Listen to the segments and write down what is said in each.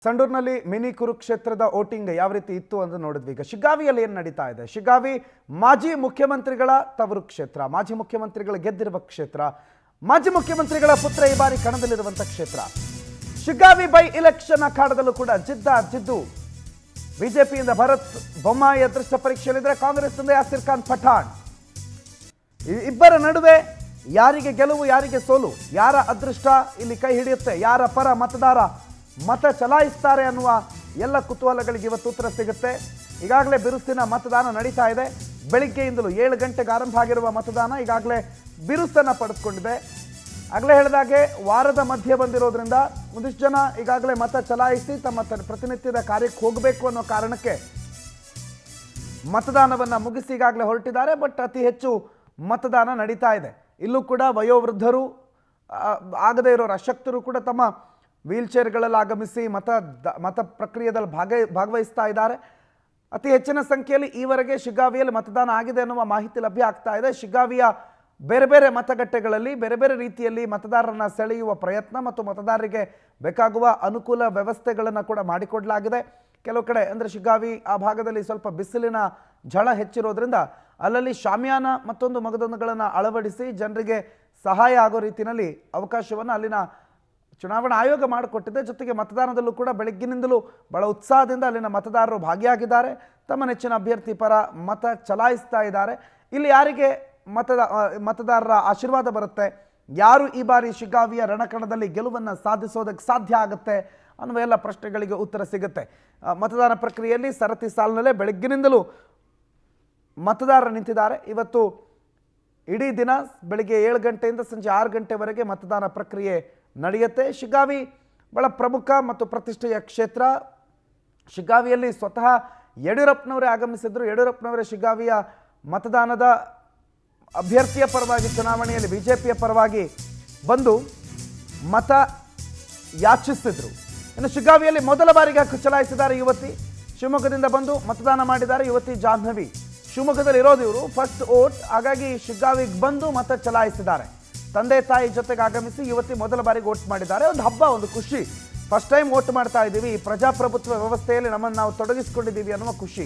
ಸಂಡೂರಿನಲ್ಲಿ mini ಕುರುಕ್ಷೇತ್ರದ voting ಯಾವ ರೀತಿ ಇತ್ತು ಅಂತ ನೋಡಿದ್ವಿ. ಈಗ ಶಿಗ್ಗಾವಿಯಲ್ಲಿ ಏನು ನಡೀತಾ ಇದೆ? ಶಿಗ್ಗಾವಿ ಮಾಜಿ ಮುಖ್ಯಮಂತ್ರಿಗಳ ತವರು ಕ್ಷೇತ್ರ, ಮಾಜಿ ಮುಖ್ಯಮಂತ್ರಿಗಳು ಗೆದ್ದಿರುವ ಕ್ಷೇತ್ರ, ಮಾಜಿ ಮುಖ್ಯಮಂತ್ರಿಗಳ ಪುತ್ರ ಈ ಬಾರಿ ಕಣದಲ್ಲಿರುವಂತಹ ಕ್ಷೇತ್ರ. ಶಿಗ್ಗಾವಿ ಬೈ ಇಲೆಕ್ಷನ್ ಅಖಾಡದಲ್ಲೂ ಕೂಡ ಜಿದ್ದು. ಬಿಜೆಪಿಯಿಂದ ಭರತ್ ಬೊಮ್ಮಾಯಿ ಅದೃಷ್ಟ ಪರೀಕ್ಷೆಯಲ್ಲಿದ್ದರೆ ಕಾಂಗ್ರೆಸ್ನಿಂದ ಯಾಸಿರ್ ಖಾನ್ ಪಠಾಣ್. ಇಬ್ಬರ ನಡುವೆ ಯಾರಿಗೆ ಗೆಲುವು ಯಾರಿಗೆ ಸೋಲು, ಯಾರ ಅದೃಷ್ಟ ಇಲ್ಲಿ ಕೈ ಹಿಡಿಯುತ್ತೆ, ಯಾರ ಪರ ಮತದಾರ ಮತ ಚಲಾಯಿಸ್ತಾರೆ ಅನ್ನುವ ಎಲ್ಲ ಕುತೂಹಲಗಳಿಗೆ ಇವತ್ತು ಉತ್ತರ ಸಿಗುತ್ತೆ. ಈಗಾಗಲೇ ಬಿರುಸಿನ ಮತದಾನ ನಡೀತಾ ಇದೆ. ಬೆಳಿಗ್ಗೆಯಿಂದಲೂ 7 ಗಂಟೆಗೆ ಆರಂಭ ಆಗಿರುವ ಮತದಾನ ಈಗಾಗಲೇ ಬಿರುಸನ್ನು ಪಡೆದುಕೊಂಡಿದೆ. ಆಗಲೇ ಹೇಳಿದಾಗೆ ವಾರದ ಮಧ್ಯೆ ಬಂದಿರೋದ್ರಿಂದ ಒಂದಿಷ್ಟು ಜನ ಈಗಾಗಲೇ ಮತ ಚಲಾಯಿಸಿ ತಮ್ಮ ಪ್ರತಿನಿತ್ಯದ ಕಾರ್ಯಕ್ಕೆ ಹೋಗಬೇಕು ಅನ್ನೋ ಕಾರಣಕ್ಕೆ ಮತದಾನವನ್ನು ಮುಗಿಸಿ ಈಗಾಗಲೇ ಹೊರಟಿದ್ದಾರೆ. ಬಟ್ ಅತಿ ಹೆಚ್ಚು ಮತದಾನ ನಡೀತಾ ಇದೆ. ಇಲ್ಲೂ ಕೂಡ ವಯೋವೃದ್ಧರು, ಆಗದೇ ಇರೋರು, ಅಶಕ್ತರು ಕೂಡ ತಮ್ಮ ವೀಲ್ ಚೇರ್ಗಳಲ್ಲಿ ಆಗಮಿಸಿ ಮತ ಪ್ರಕ್ರಿಯೆಯಲ್ಲಿ ಭಾಗವಹಿಸ್ತಾ ಇದ್ದಾರೆ. ಅತಿ ಹೆಚ್ಚಿನ ಸಂಖ್ಯೆಯಲ್ಲಿ ಈವರೆಗೆ ಶಿಗ್ಗಾವಿಯಲ್ಲಿ ಮತದಾನ ಆಗಿದೆ ಅನ್ನುವ ಮಾಹಿತಿ ಲಭ್ಯ ಆಗ್ತಾ ಇದೆ. ಶಿಗ್ಗಾವಿಯ ಬೇರೆ ಬೇರೆ ಮತಗಟ್ಟೆಗಳಲ್ಲಿ ಬೇರೆ ಬೇರೆ ರೀತಿಯಲ್ಲಿ ಮತದಾರರನ್ನು ಸೆಳೆಯುವ ಪ್ರಯತ್ನ ಮತ್ತು ಮತದಾರರಿಗೆ ಬೇಕಾಗುವ ಅನುಕೂಲ ವ್ಯವಸ್ಥೆಗಳನ್ನು ಕೂಡ ಮಾಡಿಕೊಡಲಾಗಿದೆ. ಕೆಲವು ಕಡೆ ಅಂದರೆ ಶಿಗ್ಗಾವಿ ಆ ಭಾಗದಲ್ಲಿ ಸ್ವಲ್ಪ ಬಿಸಿಲಿನ ಝಳ ಹೆಚ್ಚಿರೋದ್ರಿಂದ ಅಲ್ಲಲ್ಲಿ ಶಾಮಿಯಾನ ಮತ್ತೊಂದು ಮಗದೊಂದುಗಳನ್ನು ಅಳವಡಿಸಿ ಜನರಿಗೆ ಸಹಾಯ ಆಗೋ ರೀತಿಯಲ್ಲಿ ಅವಕಾಶವನ್ನು ಅಲ್ಲಿನ ಚುನಾವಣಾ ಆಯೋಗ ಮಾಡಿಕೊಟ್ಟಿದೆ. ಜೊತೆಗೆ ಮತದಾನದಲ್ಲೂ ಕೂಡ ಬೆಳಗ್ಗಿನಿಂದಲೂ ಬಹಳ ಉತ್ಸಾಹದಿಂದ ಅಲ್ಲಿನ ಮತದಾರರು ಭಾಗಿಯಾಗಿದ್ದಾರೆ. ತಮ್ಮ ನೆಚ್ಚಿನ ಅಭ್ಯರ್ಥಿ ಪರ ಮತ ಚಲಾಯಿಸ್ತಾ ಇದ್ದಾರೆ. ಇಲ್ಲಿ ಯಾರಿಗೆ ಮತದಾರರ ಆಶೀರ್ವಾದ ಬರುತ್ತೆ, ಯಾರು ಈ ಬಾರಿ ಶಿಗ್ಗಾವಿಯ ರಣಕಣದಲ್ಲಿ ಗೆಲುವನ್ನು ಸಾಧಿಸೋದಕ್ಕೆ ಸಾಧ್ಯ ಆಗುತ್ತೆ ಅನ್ನುವ ಎಲ್ಲ ಪ್ರಶ್ನೆಗಳಿಗೆ ಉತ್ತರ ಸಿಗುತ್ತೆ. ಮತದಾನ ಪ್ರಕ್ರಿಯೆಯಲ್ಲಿ ಸರತಿ ಸಾಲಿನಲ್ಲೇ ಬೆಳಗ್ಗಿನಿಂದಲೂ ಮತದಾರರು ನಿಂತಿದ್ದಾರೆ. ಇವತ್ತು ಇಡೀ ದಿನ ಬೆಳಿಗ್ಗೆ 7 ಗಂಟೆಯಿಂದ ಸಂಜೆ 6 ಗಂಟೆವರೆಗೆ ಮತದಾನ ಪ್ರಕ್ರಿಯೆ ನಡೆಯುತ್ತೆ. ಶಿಗ್ಗಾವಿ ಬಹಳ ಪ್ರಮುಖ ಮತ್ತು ಪ್ರತಿಷ್ಠೆಯ ಕ್ಷೇತ್ರ. ಶಿಗ್ಗಾವಿಯಲ್ಲಿ ಸ್ವತಃ ಯಡಿಯೂರಪ್ಪನವರೇ ಆಗಮಿಸಿದ್ರು. ಯಡಿಯೂರಪ್ಪನವರೇ ಶಿಗ್ಗಾವಿಯ ಮತದಾನದ ಅಭ್ಯರ್ಥಿಯ ಪರವಾಗಿ ಚುನಾವಣೆಯಲ್ಲಿ ಬಿಜೆಪಿಯ ಪರವಾಗಿ ಬಂದು ಮತ ಯಾಚಿಸಿದ್ರು. ಇನ್ನು ಶಿಗ್ಗಾವಿಯಲ್ಲಿ ಮೊದಲ ಬಾರಿಗೆ ಹಕ್ಕು ಚಲಾಯಿಸಿದ್ದಾರೆ ಯುವತಿ. ಶಿವಮೊಗ್ಗದಿಂದ ಬಂದು ಮತದಾನ ಮಾಡಿದ್ದಾರೆ ಯುವತಿ ಜಾಹ್ನವಿ. ಶಿವಮೊಗ್ಗದಲ್ಲಿ ಇರೋದು ಇವರು ಫಸ್ಟ್ ವೋಟ್, ಹಾಗಾಗಿ ಶಿಗ್ಗಾವಿಗೆ ಬಂದು ಮತ ಚಲಾಯಿಸಿದ್ದಾರೆ. ತಂದೆ ತಾಯಿ ಜೊತೆಗೆ ಆಗಮಿಸಿ ಯುವತಿ ಮೊದಲ ಬಾರಿಗೆ ವೋಟ್ ಮಾಡಿದ್ದಾರೆ. ಒಂದು ಹಬ್ಬ, ಒಂದು ಖುಷಿ. ಫಸ್ಟ್ ಟೈಮ್ ವೋಟ್ ಮಾಡ್ತಾ ಇದ್ದೀವಿ, ಈ ಪ್ರಜಾಪ್ರಭುತ್ವ ವ್ಯವಸ್ಥೆಯಲ್ಲಿ ನಮ್ಮನ್ನು ನಾವು ತೊಡಗಿಸಿಕೊಂಡಿದ್ದೀವಿ ಅನ್ನುವ ಖುಷಿ.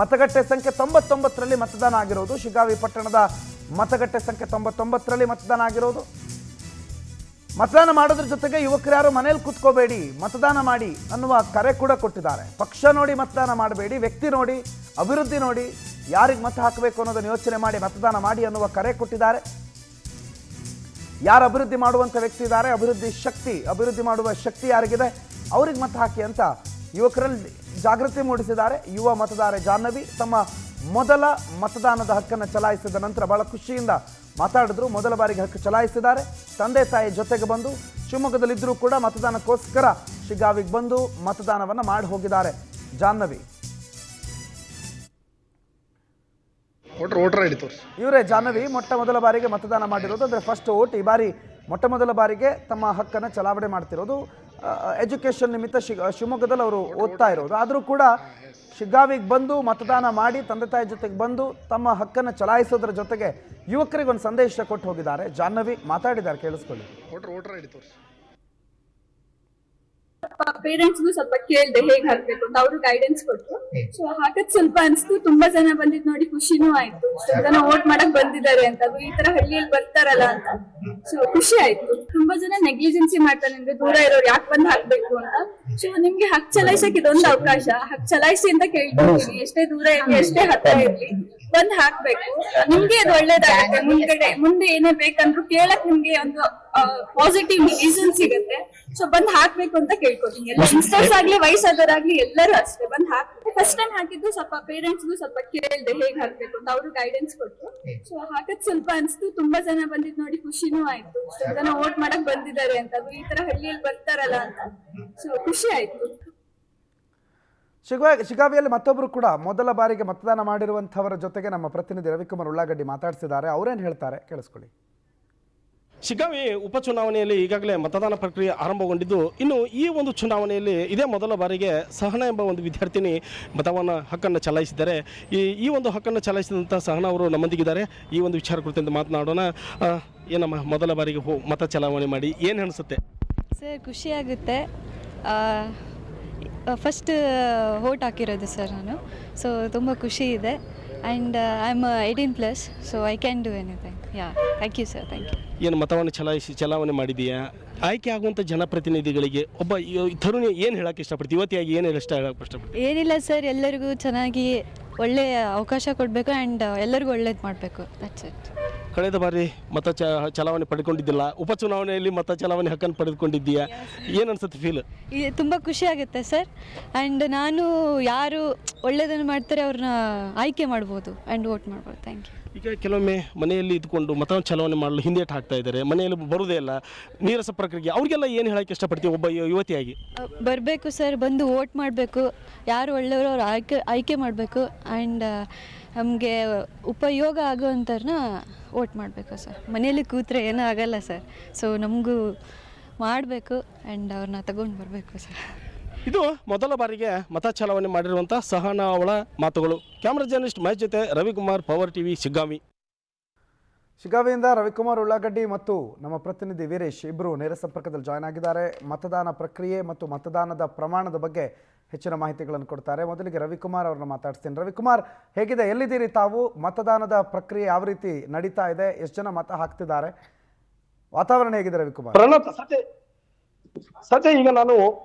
ಮತಗಟ್ಟೆ ಸಂಖ್ಯೆ 99ರಲ್ಲಿ ಮತದಾನ ಆಗಿರೋದು. ಶಿಗ್ಗಾವಿ ಪಟ್ಟಣದ ಮತಗಟ್ಟೆ ಸಂಖ್ಯೆ 99ರಲ್ಲಿ ಮತದಾನ ಆಗಿರೋದು. ಮತದಾನ ಮಾಡೋದ್ರ ಜೊತೆಗೆ ಯುವಕರು ಯಾರು ಮನೇಲಿ ಕೂತ್ಕೋಬೇಡಿ, ಮತದಾನ ಮಾಡಿ ಅನ್ನುವ ಕರೆ ಕೂಡ ಕೊಟ್ಟಿದ್ದಾರೆ. ಪಕ್ಷ ನೋಡಿ ಮತದಾನ ಮಾಡಬೇಡಿ, ವ್ಯಕ್ತಿ ನೋಡಿ, ಅಭಿವೃದ್ಧಿ ನೋಡಿ, ಯಾರಿಗೆ ಮತ ಹಾಕಬೇಕು ಅನ್ನೋದನ್ನು ಯೋಚನೆ ಮಾಡಿ ಮತದಾನ ಮಾಡಿ ಅನ್ನುವ ಕರೆ ಕೊಟ್ಟಿದ್ದಾರೆ. ಯಾರು ಅಭಿವೃದ್ಧಿ ಮಾಡುವಂಥ ವ್ಯಕ್ತಿ ಇದ್ದಾರೆ, ಅಭಿವೃದ್ಧಿ ಮಾಡುವ ಶಕ್ತಿ ಯಾರಿಗಿದೆ ಅವ್ರಿಗೆ ಮತ ಹಾಕಿ ಅಂತ ಯುವಕರಲ್ಲಿ ಜಾಗೃತಿ ಮೂಡಿಸಿದ್ದಾರೆ. ಯುವ ಮತದಾರ ಜಾಹ್ನವಿ ತಮ್ಮ ಮೊದಲ ಮತದಾನದ ಹಕ್ಕನ್ನು ಚಲಾಯಿಸಿದ ನಂತರ ಬಹಳ ಖುಷಿಯಿಂದ ಮಾತಾಡಿದ್ರು. ಮೊದಲ ಬಾರಿಗೆ ಹಕ್ಕು ಚಲಾಯಿಸಿದ್ದಾರೆ. ತಂದೆ ತಾಯಿ ಜೊತೆಗೆ ಬಂದು ಶಿವಮೊಗ್ಗದಲ್ಲಿದ್ದರೂ ಕೂಡ ಮತದಾನಕ್ಕೋಸ್ಕರ ಶಿಗ್ಗಾವಿಗೆ ಬಂದು ಮತದಾನವನ್ನು ಮಾಡಿ ಹೋಗಿದ್ದಾರೆ ಜಾಹ್ನವಿ. ಇವರೇ ಜಾಹ್ನವಿ ಮೊಟ್ಟ ಮೊದಲ ಬಾರಿಗೆ ಮತದಾನ ಮಾಡಿರೋದು, ಅಂದರೆ ಫಸ್ಟ್ ವೋಟ್. ಈ ಬಾರಿ ಮೊಟ್ಟ ಮೊದಲ ಬಾರಿಗೆ ತಮ್ಮ ಹಕ್ಕನ್ನು ಚಲಾವಣೆ ಮಾಡ್ತಿರೋದು. ಎಜುಕೇಷನ್ ನಿಮಿತ್ತ ಶಿವಮೊಗ್ಗದಲ್ಲಿ ಅವರು ಓದ್ತಾ ಇರೋದು. ಆದರೂ ಕೂಡ ಶಿಗ್ಗಾವಿಗೆ ಬಂದು ಮತದಾನ ಮಾಡಿ ತಂದೆ ತಾಯಿ ಜೊತೆಗೆ ಬಂದು ತಮ್ಮ ಹಕ್ಕನ್ನು ಚಲಾಯಿಸೋದ್ರ ಜೊತೆಗೆ ಯುವಕರಿಗೆ ಒಂದು ಸಂದೇಶ ಕೊಟ್ಟು ಹೋಗಿದ್ದಾರೆ. ಜಾಹ್ನವಿ ಮಾತಾಡಿದ್ದಾರೆ, ಕೇಳಿಸ್ಕೊಳ್ಳಿ. ಪೇರೆಂಟ್ಸ್ಗೂ ಸ್ವಲ್ಪ ಕೇಳ್ದೆ ಹೇಗ್ ಹಾಕ್ಬೇಕು ಅಂತ, ಅವರು ಗೈಡೆನ್ಸ್ ಕೊಟ್ರು. ಸೊ ಹಾಕದ್ ಸ್ವಲ್ಪ ಅನ್ಸ್ತು. ತುಂಬಾ ಜನ ಬಂದಿದ್ ನೋಡಿ ಖುಷಿನೂ ಆಯ್ತು. ಜನ ವೋಟ್ ಮಾಡಕ್ ಬಂದಿದ್ದಾರೆ ಅಂತ, ಅದು ಈ ತರ ಹಳ್ಳಿಯಲ್ಲಿ ಬರ್ತಾರಲ್ಲ ಅಂತ. ಸೊ ಖುಷಿ ಆಯ್ತು. ತುಂಬಾ ಜನ ನೆಗ್ಲಿಜೆನ್ಸಿ ಮಾಡ್ತಾರೆ, ಅಂದ್ರೆ ದೂರ ಇರೋರು ಯಾಕೆ ಬಂದ್ ಹಾಕ್ಬೇಕು ಅಂತ. ಸೊ ನಿಮ್ಗೆ ಹಕ್ ಚಲಾಯಿಸಕ್ ಇದೊಂದು ಅವಕಾಶ, ಹಕ್ ಚಲಾಯಿಸಿ ಅಂತ ಕೇಳ್ಕೊಳ್ತೀನಿ. ಎಷ್ಟೇ ದೂರ ಇರ್ಲಿ, ಎಷ್ಟೇ ಹತ್ರ ಇರ್ಲಿ, ಬಂದ್ ಹಾಕ್ಬೇಕು. ನಿಮ್ಗೆ ಅದು ಒಳ್ಳೇದಾಗುತ್ತೆ. ಮುಂದೆ ಏನೇ ಬೇಕಂದ್ರು ಕೇಳಕ್ ನಿಮ್ಗೆ ಒಂದು ಪಾಸಿಟಿವ್ ರೀಸನ್ ಸಿಗುತ್ತೆ. ಸೊ ಬಂದ್ ಹಾಕ್ಬೇಕು ಅಂತ ಕೇಳ್ಕೊತೀನಿ. ಎಲ್ಲ ಯಂಗ್ಸ್ಟರ್ಸ್ ಆಗ್ಲಿ, ವಯಸ್ಸಾದವರಾಗ್ಲಿ, ಎಲ್ಲರೂ ಅಷ್ಟೇ ಬಂದ್ ಹಾಕ್ಬೇಕು. ಫಸ್ಟ್ ಟೈಮ್ ಹಾಕಿದ್ದು ಸ್ವಲ್ಪ ಪೇರೆಂಟ್ಸ್ಗೂ ಸ್ವಲ್ಪ ಕೇಳ್ದೆ ಹೇಗ್ ಹಾಕ್ಬೇಕು ಅಂತ, ಅವರು ಗೈಡೆನ್ಸ್ ಕೊಟ್ರು. ಸೊ ಹಾಕದ್ ಸ್ವಲ್ಪ ಅನ್ಸ್ತು. ತುಂಬಾ ಜನ ಬಂದಿದ್ ನೋಡಿ ಖುಷಿನೂ ಆಯ್ತು. ಜನ ವೋಟ್ ಮಾಡಕ್ ಬಂದಿದ್ದಾರೆ ಅಂತ, ಅದು ಈ ತರ ಹಳ್ಳಿಯಲ್ಲಿ ಬರ್ತಾರಲ್ಲ ಅಂತ. ಸೊ ಖುಷಿ ಆಯ್ತು. ಶಿಗ್ಗಾವಿಯಲ್ಲಿ ಮತ್ತೊಬ್ಬರು ಕೂಡ ಮೊದಲ ಬಾರಿಗೆ ಮತದಾನ ಮಾಡಿರುವಂಥವರ ಜೊತೆಗೆ ನಮ್ಮ ಪ್ರತಿನಿಧಿ ರವಿಕುಮಾರ್ ಉಳ್ಳಾಗಡ್ಡಿ ಮಾತಾಡಿಸಿದ್ದಾರೆ. ಅವರೇನು ಹೇಳ್ತಾರೆ ಕೇಳಿಸ್ಕೊಳ್ಳಿ. ಶಿಗ್ಗಾವಿ ಉಪಚುನಾವಣೆಯಲ್ಲಿ ಈಗಾಗಲೇ ಮತದಾನ ಪ್ರಕ್ರಿಯೆ ಆರಂಭಗೊಂಡಿದ್ದು, ಇನ್ನು ಈ ಒಂದು ಚುನಾವಣೆಯಲ್ಲಿ ಇದೇ ಮೊದಲ ಬಾರಿಗೆ ಸಹನಾ ಎಂಬ ಒಂದು ವಿದ್ಯಾರ್ಥಿನಿ ಹಕ್ಕನ್ನು ಚಲಾಯಿಸಿದ್ದಾರೆ. ಈ ಒಂದು ಹಕ್ಕನ್ನು ಚಲಾಯಿಸಿದಂಥ ಸಹನಾ ಅವರು ನಮ್ಮೊಂದಿಗಿದ್ದಾರೆ. ಈ ಒಂದು ವಿಚಾರ ಕುರಿತಂತೆ ಮಾತನಾಡೋಣ. ಏನಮ್ಮ, ಮೊದಲ ಬಾರಿಗೆ ಮತ ಚಲಾವಣೆ ಮಾಡಿ ಏನು ಅನಿಸುತ್ತೆ? ಸರ್, ಖುಷಿಯಾಗುತ್ತೆ. ಫಸ್ಟ್ ವೋಟ್ ಹಾಕಿರೋದು ಸರ್ ನಾನು. ಸೊ ತುಂಬ ಖುಷಿ ಇದೆ. And I am 18+, so I can do anything. Thank you sir, thank you. ಏನು ಮತವನ್ನು ಚಲಾವಣೆ ಮಾಡಿದೆಯಾ? ಆಯ್ಕೆ ಆಗುವಂಥ ಜನಪ್ರತಿನಿಧಿಗಳಿಗೆ ಒಬ್ಬ ತರುಣಿ ಏನು ಹೇಳಕ್ಕೆ ಇಷ್ಟಪಡ್ತೀವಿ? ಇವತ್ತಿಯಾಗಿ ಏನು ಹೇಳಕ್ಕೆ ಇಷ್ಟಪಡ್ತೀವಿ? ಏನಿಲ್ಲ ಸರ್, ಎಲ್ಲರಿಗೂ ಚೆನ್ನಾಗಿ ಒಳ್ಳೆಯ ಅವಕಾಶ ಕೊಡಬೇಕು ಆ್ಯಂಡ್ ಎಲ್ಲರಿಗೂ ಒಳ್ಳೇದು ಮಾಡಬೇಕು. That's it. ಕಳೆದ ಬಾರಿ ಚಲಾವಣೆ ಪಡ್ಕೊಂಡಿದ್ದಿಲ್ಲ, ಉಪಚುನಾವಣೆಯಲ್ಲಿ ಚಲಾವಣೆ ಹಕ್ಕನ್ನು ಪಡೆದುಕೊಂಡಿದ್ದೀಯಾ? ಏನು ಅನ್ಸುತ್ತೆ ಫೀಲ್? ತುಂಬ ಖುಷಿ ಆಗುತ್ತೆ ಸರ್. ಆ್ಯಂಡ್ ನಾನು ಯಾರು ಒಳ್ಳೆಯದನ್ನು ಮಾಡ್ತಾರೆ ಅವ್ರನ್ನ ಆಯ್ಕೆ ಮಾಡ್ಬೋದು ಆ್ಯಂಡ್ ವೋಟ್ ಮಾಡ್ಬೋದು. Thank you. ಈಗ ಕೆಲವೊಮ್ಮೆ ಮನೆಯಲ್ಲಿ ಇದ್ಕೊಂಡು ಮತವನ್ನು ಚಲಾವಣೆ ಮಾಡಲು ಹಿಂದೇಟು ಹಾಕ್ತಾ ಇದ್ದಾರೆ, ಮನೆಯಲ್ಲಿ ಬರುವುದೇ ಇಲ್ಲ, ನೀರಸ ಪ್ರಕ್ರಿಯೆ, ಅವ್ರಿಗೆಲ್ಲ ಏನು ಹೇಳಕ್ಕೆ ಇಷ್ಟಪಡ್ತೀವಿ ಒಬ್ಬ ಯುವತಿಯಾಗಿ? ಬರಬೇಕು ಸರ್, ಬಂದು ವೋಟ್ ಮಾಡಬೇಕು. ಯಾರು ಒಳ್ಳೆಯವರು ಅವ್ರು ಆಯ್ಕೆ ಮಾಡಬೇಕು ಆ್ಯಂಡ್ ನಮಗೆ ಉಪಯೋಗ ಆಗೋವಂಥವ್ರನ್ನ ವೋಟ್ ಮಾಡಬೇಕು ಸರ್. ಮನೆಯಲ್ಲಿ ಕೂತ್ರೆ ಏನೂ ಆಗಲ್ಲ ಸರ್. ಸೊ ನಮಗೂ ಮಾಡಬೇಕು ಆ್ಯಂಡ್ ಅವ್ರನ್ನ ತಗೊಂಡು ಬರಬೇಕು ಸರ್. ಇದು ಮೊದಲ ಬಾರಿಗೆ ಮತ ಚಲಾವಣೆ ಮಾಡಿರುವಂಥ ಸಹನಾ ಅವಳ ಮಾತುಗಳು. ಕ್ಯಾಮ್ರಾ ಜರ್ನಲಿಸ್ಟ್ ಮಹೇಶ್ ಜೊತೆ ರವಿಕುಮಾರ್, ಪವರ್ ಟಿವಿ, ಶಿಗ್ಗಾಂವಿ. ಶಿಗ್ಗಾಂವಿಯಿಂದ ರವಿಕುಮಾರ್ ಉಳ್ಳಾಗಡ್ಡಿ ಮತ್ತು ನಮ್ಮ ಪ್ರತಿನಿಧಿ ವೀರೇಶ್ ಇಬ್ಬರು ನೇರ ಸಂಪರ್ಕದಲ್ಲಿ ಜಾಯ್ನ್ ಆಗಿದ್ದಾರೆ. ಮತದಾನ ಪ್ರಕ್ರಿಯೆ ಮತ್ತು ಮತದಾನದ ಪ್ರಮಾಣದ ಬಗ್ಗೆ ಹೆಚ್ಚಿನ ಮಾಹಿತಿಗಳನ್ನು ಕೊಡ್ತಾರೆ. ಮೊದಲಿಗೆ ರವಿಕುಮಾರ್ ಅವ್ರನ್ನ ಮಾತಾಡ್ತೀನಿ. ರವಿಕುಮಾರ್, ಹೇಗಿದೆ, ಎಲ್ಲಿದ್ದೀರಿ ತಾವು? ಮತದಾನದ ಪ್ರಕ್ರಿಯೆ ಯಾವ ರೀತಿ ನಡೀತಾ ಇದೆ? ಎಷ್ಟು ಜನ ಮತ ಹಾಕ್ತಿದ್ದಾರೆ? ವಾತಾವರಣ ಹೇಗಿದೆ ರವಿಕುಮಾರ್? ಸದ್ಯ ಈಗ ನಾನು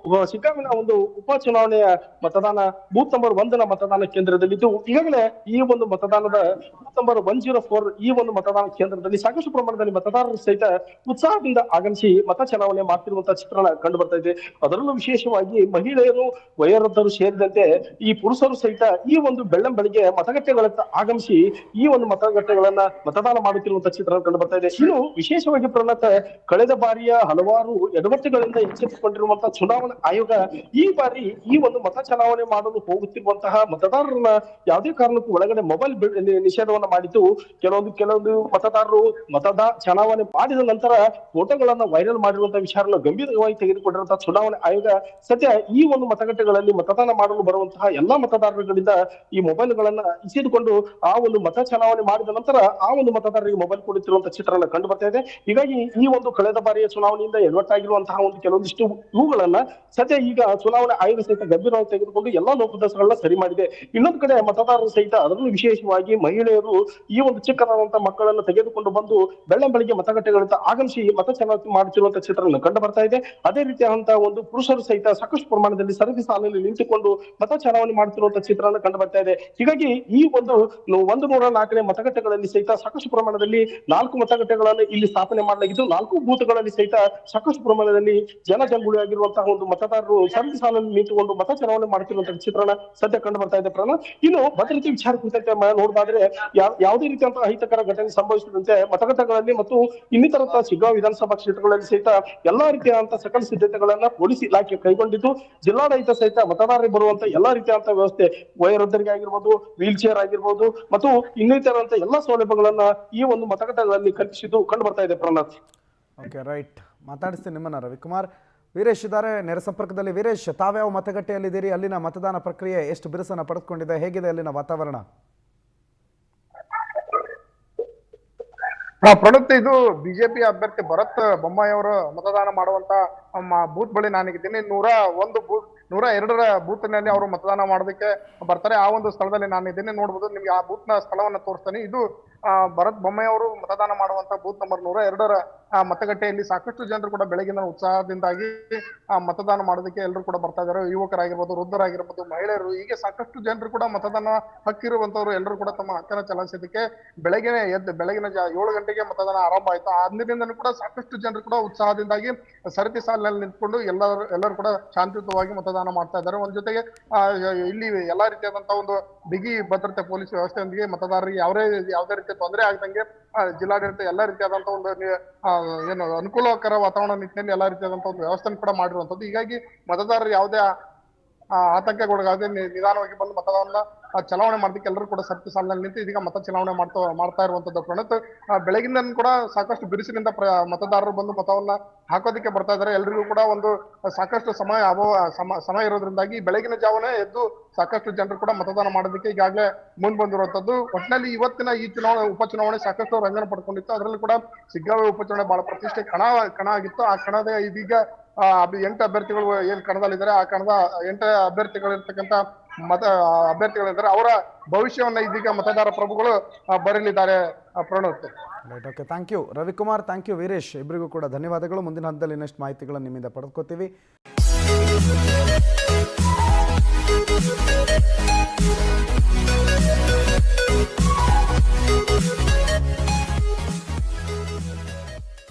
ಶಿಗ್ಗಾಂವಿನ ಒಂದು ಉಪಚುನಾವಣೆಯ ಮತದಾನ ಬೂತ್ ನಂಬರ್ 1ನ ಮತದಾನ ಕೇಂದ್ರದಲ್ಲಿದ್ದು, ಈಗಾಗಲೇ ಈ ಒಂದು ಮತದಾನದ ಬೂತ್ ನಂಬರ್ 104 ಈ ಒಂದು ಮತದಾನ ಕೇಂದ್ರದಲ್ಲಿ ಸಾಕಷ್ಟು ಪ್ರಮಾಣದಲ್ಲಿ ಮತದಾರರು ಸಹಿತ ಉತ್ಸಾಹದಿಂದ ಆಗಮಿಸಿ ಮತ ಚಲಾವಣೆ ಮಾಡ್ತಿರುವಂತಹ ಚಿತ್ರಣ ಕಂಡು ಬರ್ತಾ ಇದೆ. ಅದರಲ್ಲೂ ವಿಶೇಷವಾಗಿ ಮಹಿಳೆಯರು, ವಯೋವೃದ್ಧರು ಸೇರಿದಂತೆ ಈ ಪುರುಷರು ಸಹಿತ ಈ ಒಂದು ಬೆಳ್ಳಂಬೆಳಿಗ್ಗೆ ಮತಗಟ್ಟೆಗಳತ್ತ ಆಗಮಿಸಿ ಈ ಒಂದು ಮತಗಟ್ಟೆಗಳನ್ನ ಮತದಾನ ಮಾಡುತ್ತಿರುವಂತಹ ಚಿತ್ರಣ ಕಂಡು ಬರ್ತಾ ಇದೆ. ಇನ್ನು ವಿಶೇಷವಾಗಿ ಪ್ರಣತ ಕಳೆದ ಬಾರಿಯ ಹಲವಾರು ಎಡವಟ್ಟುಗಳಿಂದ ಎಚ್ಚೆತ್ತುಕೊಂಡಿರುವಂತಹ ಚುನಾವಣಾ ಆಯೋಗ ಈ ಬಾರಿ ಈ ಒಂದು ಮತ ಚಲಾವಣೆ ಮಾಡಲು ಹೋಗುತ್ತಿರುವಂತಹ ಮತದಾರರನ್ನ ಯಾವುದೇ ಕಾರಣಕ್ಕೂ ಒಳಗಡೆ ಮೊಬೈಲ್ ನಿಷೇಧವನ್ನ ಮಾಡಿದ್ದು, ಕೆಲವೊಂದು ಮತದಾರರು ಚಲಾವಣೆ ಮಾಡಿದ ನಂತರ ಫೋಟೋಗಳನ್ನ ವೈರಲ್ ಮಾಡಿರುವಂತಹ ವಿಚಾರವನ್ನು ಗಂಭೀರವಾಗಿ ತೆಗೆದುಕೊಂಡಿರುವಂತಹ ಚುನಾವಣಾ ಆಯೋಗ ಸದ್ಯ ಈ ಒಂದು ಮತಗಟ್ಟೆಗಳಲ್ಲಿ ಮತದಾನ ಮಾಡಲು ಬರುವಂತಹ ಎಲ್ಲಾ ಮತದಾರರುಗಳಿಂದ ಈ ಮೊಬೈಲ್ ಗಳನ್ನ ಇಸಿದುಕೊಂಡು ಆ ಒಂದು ಮತ ಚಲಾವಣೆ ಮಾಡಿದ ನಂತರ ಆ ಒಂದು ಮತದಾರರಿಗೆ ಮೊಬೈಲ್ ಕೊಡುತ್ತಿರುವಂತಹ ಚಿತ್ರಣ ಕಂಡು ಬರ್ತಾ ಇದೆ. ಹೀಗಾಗಿ ಈ ಒಂದು ಕಳೆದ ಬಾರಿಯ ಚುನಾವಣೆಯಿಂದ ಎಡವಟ್ಟಾಗಿರುವಂತಹ ಒಂದು ಕೆಲವೊಂದಿಷ್ಟು ಇವುಗಳನ್ನ ಸದ್ಯ ಈಗ ಚುನಾವಣಾ ಆಯೋಗ ಸಹಿತ ಗಂಭೀರವಾಗಿ ತೆಗೆದುಕೊಂಡು ಎಲ್ಲಾ ಲೋಪದೋಷಗಳನ್ನ ಸರಿ ಮಾಡಿದೆ. ಇನ್ನೊಂದು ಕಡೆ ಮತದಾರರು ಸಹಿತ ಅದರಲ್ಲೂ ವಿಶೇಷವಾಗಿ ಮಹಿಳೆಯರು ಈ ಒಂದು ಚಿಕ್ಕದಾದಂತಹ ಮಕ್ಕಳನ್ನು ತೆಗೆದುಕೊಂಡು ಬಂದು ಬೆಳ್ಳಂಬೆಳಿಗ್ಗೆ ಮತಗಟ್ಟೆಗಳಿಂದ ಆಗಮಿಸಿ ಮತ ಚಲಾವಣೆ ಮಾಡುತ್ತಿರುವಂತಹ ಚಿತ್ರವನ್ನು ಕಂಡು ಬರ್ತಾ ಇದೆ. ಅದೇ ರೀತಿಯಾದಂತಹ ಒಂದು ಪುರುಷರು ಸಹಿತ ಸಾಕಷ್ಟು ಪ್ರಮಾಣದಲ್ಲಿ ಸರದಿ ಸಾಲಿನಲ್ಲಿ ನಿಂತುಕೊಂಡು ಮತ ಚಲಾವಣೆ ಮಾಡುತ್ತಿರುವಂತಹ ಚಿತ್ರವನ್ನು ಕಂಡು ಬರ್ತಾ ಇದೆ. ಹೀಗಾಗಿ ಈ ಒಂದು 104ನೇ ಮತಗಟ್ಟೆಗಳಲ್ಲಿ ಸಹಿತ ಸಾಕಷ್ಟು ಪ್ರಮಾಣದಲ್ಲಿ 4 ಮತಗಟ್ಟೆಗಳನ್ನು ಇಲ್ಲಿ ಸ್ಥಾಪನೆ ಮಾಡಲಾಗಿದ್ದು, 4 ಬೂತ್ಗಳಲ್ಲಿ ಸಹಿತ ಸಾಕಷ್ಟು ಪ್ರಮಾಣದಲ್ಲಿ ಜನಜಂಗುಳಿಯಾಗಿರುವಂತಹ ಒಂದು ಮತದಾರರು ಸರದಿ ಸಾಲಲ್ಲಿ ನಿಂತುಕೊಂಡು ಮತ ಚಲಾವಣೆ ಮಾಡುತ್ತಿರುವಂತಹ ಚಿತ್ರಣ ಸದ್ಯ ಕಂಡು ಬರ್ತಾ ಇದೆ. ಇನ್ನು ಭದ್ರತೆ ವಿಚಾರ ಕುರಿತಂತೆ ನೋಡೋದಾದ್ರೆ ಯಾವುದೇ ರೀತಿಯಂತಹ ಅಹಿತಕರ ಘಟನೆ ಸಂಭವಿಸಿದಂತೆ ಮತಗಟ್ಟೆಗಳಲ್ಲಿ ಮತ್ತು ಇನ್ನಿತರ ಶಿಗ್ಗಾಂವಿ ವಿಧಾನಸಭಾ ಕ್ಷೇತ್ರಗಳಲ್ಲಿ ಸಹಿತ ಎಲ್ಲಾ ರೀತಿಯಾದಂತಹ ಸಕಲ ಸಿದ್ಧತೆಗಳನ್ನ ಪೊಲೀಸ್ ಇಲಾಖೆ ಕೈಗೊಂಡಿದ್ದು, ಜಿಲ್ಲಾಡಳಿತ ಸಹಿತ ಮತದಾರರಿಗೆ ಬರುವಂತಹ ಎಲ್ಲಾ ರೀತಿಯಾದಂತಹ ವ್ಯವಸ್ಥೆ, ವಯೋವೃದ್ಧರಿಗೆ ಆಗಿರ್ಬೋದು, ವೀಲ್ ಚೇರ್ ಆಗಿರ್ಬೋದು ಮತ್ತು ಇನ್ನಿತರಂತಹ ಎಲ್ಲಾ ಸೌಲಭ್ಯಗಳನ್ನ ಈ ಒಂದು ಮತಗಟ್ಟೆಗಳಲ್ಲಿ ಕಲ್ಪಿಸಿದ್ದು ಕಂಡು ಬರ್ತಾ ಇದೆ. ಪ್ರಣಾಥ್, ಓಕೆ, ರೈಟ್, ಮಾತಾಡಿಸ್ತೀನಿ ನಿಮ್ಮನ್ನ. ರವಿಕುಮಾರ್, ವೀರೇಶ್ ಇದ್ದಾರೆ ನೇರ ಸಂಪರ್ಕದಲ್ಲಿ. ವೀರೇಶ್, ತಾವ್ಯಾವ ಮತಗಟ್ಟೆಯಲ್ಲಿದ್ದೀರಿ? ಅಲ್ಲಿನ ಮತದಾನ ಪ್ರಕ್ರಿಯೆ ಎಷ್ಟು ಬಿರುಸನ್ನು ಪಡೆದುಕೊಂಡಿದೆ? ಹೇಗಿದೆ ಅಲ್ಲಿನ ವಾತಾವರಣ? ಪ್ರಣತ್, ಇದು ಬಿಜೆಪಿ ಅಭ್ಯರ್ಥಿ ಭರತ್ ಬೊಮ್ಮಾಯಿ ಅವರು ಮತದಾನ ಮಾಡುವಂತ ಬೂತ್ ಬಳಿ ನಾನಿದ್ದೀನಿ. 102ರ ಬೂತ್ ನಲ್ಲಿ ಅವರು ಮತದಾನ ಮಾಡೋದಕ್ಕೆ ಬರ್ತಾರೆ. ಆ ಒಂದು ಸ್ಥಳದಲ್ಲಿ ನಾನಿದ್ದೀನಿ, ನೋಡ್ಬೋದು. ನಿಮ್ಗೆ ಆ ಬೂತ್ ನ ಸ್ಥಳವನ್ನ ತೋರಿಸ್ತಾನೆ. ಇದು ಭರತ್ ಬೊಮ್ಮಾಯಿ ಅವರು ಮತದಾನ ಮಾಡುವಂತ ಬೂತ್ ನಂಬರ್ 102ರ ಮತಗಟ್ಟೆಯಲ್ಲಿ ಸಾಕಷ್ಟು ಜನರು ಕೂಡ ಬೆಳಗಿನ ಉತ್ಸಾಹದಿಂದಾಗಿ ಮತದಾನ ಮಾಡೋದಕ್ಕೆ ಎಲ್ಲರೂ ಕೂಡ ಬರ್ತಾ ಇದ್ದಾರೆ. ಯುವಕರಾಗಿರ್ಬೋದು, ವೃದ್ಧರಾಗಿರ್ಬೋದು, ಮಹಿಳೆಯರು, ಹೀಗೆ ಸಾಕಷ್ಟು ಜನರು ಕೂಡ ಮತದಾನ ಹಕ್ಕಿರುವಂತವ್ರು ಎಲ್ಲರೂ ಕೂಡ ತಮ್ಮ ಹಕ್ಕನ್ನು ಚಲಾಯಿಸೋದಕ್ಕೆ ಬೆಳಗಿನ 7 ಗಂಟೆಗೆ ಮತದಾನ ಆರಂಭ ಆಯ್ತು. ಅಂದಿನಿಂದನೂ ಕೂಡ ಸಾಕಷ್ಟು ಜನರು ಕೂಡ ಉತ್ಸಾಹದಿಂದಾಗಿ ಸರತಿ ಸಾಲಿನಲ್ಲಿ ನಿಂತ್ಕೊಂಡು ಎಲ್ಲರೂ ಕೂಡ ಶಾಂತಿಯುತವಾಗಿ ಮತದಾನ ಮಾಡ್ತಾ ಇದ್ದಾರೆ. ಒಂದ್ ಜೊತೆಗೆ ಇಲ್ಲಿ ಎಲ್ಲಾ ರೀತಿಯಾದಂತಹ ಒಂದು ಬಿಗಿ ಭದ್ರತೆ ಪೊಲೀಸ್ ವ್ಯವಸ್ಥೆಯೊಂದಿಗೆ ಮತದಾರರಿಗೆ ಯಾವುದೇ ರೀತಿಯ ತೊಂದರೆ ಆಗದಂಗೆ ಜಿಲ್ಲಾಡಳಿತ ಎಲ್ಲಾ ರೀತಿಯಾದಂತಹ ಒಂದು ಅನುಕೂಲಕರ ವಾತಾವರಣ ನಿಟ್ಟಿನಲ್ಲಿ ಎಲ್ಲಾ ರೀತಿಯಾದಂತಹ ಒಂದು ವ್ಯವಸ್ಥೆ ಕೂಡ ಮಾಡಿರುವಂತದ್ದು. ಹೀಗಾಗಿ ಮತದಾರರು ಯಾವುದೇ ಆತಂಕಗೊಳಗಾಗದೆ ನಿಧಾನವಾಗಿ ಬಂದು ಮತದಾನ ಚಲಾವಣೆ ಮಾಡೋದಕ್ಕೆ ಎಲ್ಲರೂ ಕೂಡ ಸರತಿ ಸಾಲಿನಲ್ಲಿ ನಿಂತು ಇದೀಗ ಮತ ಚಲಾವಣೆ ಮಾಡ್ತಾ ಇರುವಂತದ್ದು. ಪ್ರಣತ್, ಬೆಳಗಿನ ಕೂಡ ಸಾಕಷ್ಟು ಬಿರುಸಿನಿಂದ ಮತದಾರರು ಬಂದು ಮತವನ್ನ ಹಾಕೋದಕ್ಕೆ ಬರ್ತಾ ಇದ್ದಾರೆ. ಎಲ್ರಿಗೂ ಕೂಡ ಒಂದು ಸಾಕಷ್ಟು ಸಮಯ ಇರೋದ್ರಿಂದಾಗಿ ಬೆಳಗಿನ ಜಾವನೇ ಎದ್ದು ಸಾಕಷ್ಟು ಜನರು ಕೂಡ ಮತದಾನ ಮಾಡೋದಕ್ಕೆ ಈಗಾಗಲೇ ಮುಂದ್ ಬಂದಿರುವಂತದ್ದು. ಒಟ್ಟಿನಲ್ಲಿ ಇವತ್ತಿನ ಈ ಉಪಚುನಾವಣೆ ಸಾಕಷ್ಟು ರಂಗನ ಪಡ್ಕೊಂಡಿತ್ತು. ಅದರಲ್ಲೂ ಕೂಡ ಶಿಗ್ಗಾಂವಿ ಉಪಚುನಾವಣೆ ಬಹಳ ಪ್ರತಿಷ್ಠೆ ಕಣ ಆಗಿತ್ತು. ಆ ಕಣದ ಇದೀಗ 8 ಅಭ್ಯರ್ಥಿಗಳು ಏನ್ ಕಣದಲ್ಲಿದ್ದಾರೆ, ಆ ಕಣದ 8 ಅಭ್ಯರ್ಥಿಗಳಿರ್ತಕ್ಕಂಥ ಅಭ್ಯರ್ಥಿಗಳಿದ್ದಾರೆ. ಅವರ ಭವಿಷ್ಯವನ್ನ ಇದೀಗ ಮತದಾರ ಪ್ರಭುಗಳು ಬರಲಿದ್ದಾರೆ. Pranoth. Right, okay, thank you Ravikumar, thank you Veeresh, ಇಬ್ಬರಿಗೂ ಕೂಡ ಧನ್ಯವಾದಗಳು. ಮುಂದಿನ ಹಂತದಲ್ಲಿ ಇನ್ನಷ್ಟು ಮಾಹಿತಿಗಳನ್ನು ನಿಮ್ಮಿಂದ ಪಡೆದುಕೋತೀವಿ.